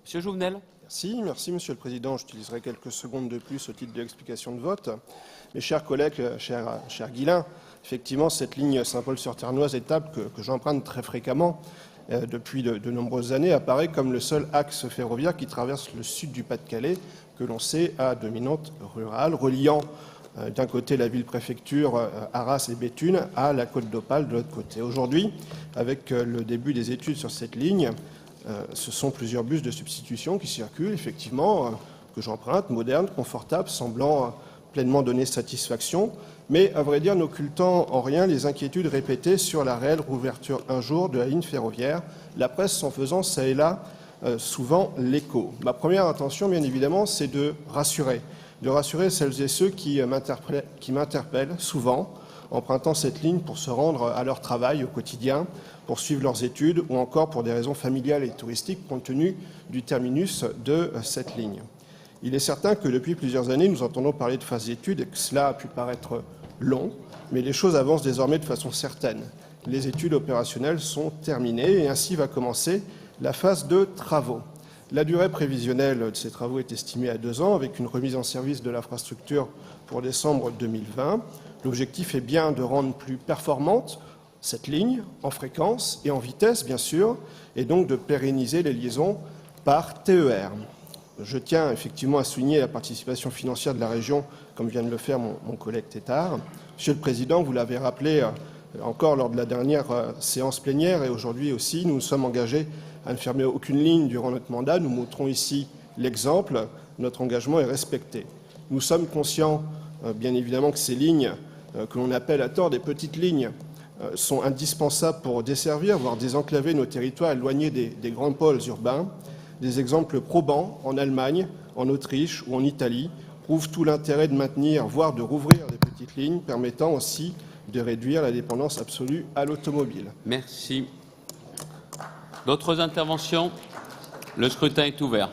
Monsieur Jouvenel. Merci, Monsieur le Président. J'utiliserai quelques secondes de plus au titre de l'explication de vote. Mes chers collègues, cher Guillain, effectivement, cette ligne Saint-Paul-sur-Ternoise étape que j'emprunte très fréquemment depuis de nombreuses années apparaît comme le seul axe ferroviaire qui traverse le sud du Pas-de-Calais, que l'on sait à dominante rurale, reliant d'un côté la ville-préfecture Arras et Béthune à la côte d'Opale de l'autre côté. Aujourd'hui, avec le début des études sur cette ligne, ce sont plusieurs bus de substitution qui circulent, effectivement, que j'emprunte, modernes, confortables, semblant pleinement donner satisfaction, mais à vrai dire n'occultant en rien les inquiétudes répétées sur la réelle rouverture un jour de la ligne ferroviaire, la presse s'en faisant ça et là souvent l'écho. Ma première intention, bien évidemment, c'est de rassurer celles et ceux qui m'interpellent souvent, empruntant cette ligne pour se rendre à leur travail au quotidien, pour suivre leurs études ou encore pour des raisons familiales et touristiques compte tenu du terminus de cette ligne. Il est certain que depuis plusieurs années, nous entendons parler de phase d'études et que cela a pu paraître long, mais les choses avancent désormais de façon certaine. Les études opérationnelles sont terminées et ainsi va commencer la phase de travaux. La durée prévisionnelle de ces travaux est estimée à 2 ans avec une remise en service de l'infrastructure pour décembre 2020. L'objectif est bien de rendre plus performante cette ligne en fréquence et en vitesse, bien sûr, et donc de pérenniser les liaisons par TER. Je tiens effectivement à souligner la participation financière de la région, comme vient de le faire mon collègue Tétart. Monsieur le Président, vous l'avez rappelé encore lors de la dernière séance plénière et aujourd'hui aussi, nous nous sommes engagés à ne fermer aucune ligne durant notre mandat. Nous montrons ici l'exemple. Notre engagement est respecté. Nous sommes conscients, bien évidemment, que ces lignes, que l'on appelle à tort des petites lignes, sont indispensables pour desservir, voire désenclaver nos territoires éloignés des grands pôles urbains. Des exemples probants en Allemagne, en Autriche ou en Italie prouvent tout l'intérêt de maintenir, voire de rouvrir des petites lignes, permettant aussi de réduire la dépendance absolue à l'automobile. Merci. D'autres interventions? Le scrutin est ouvert.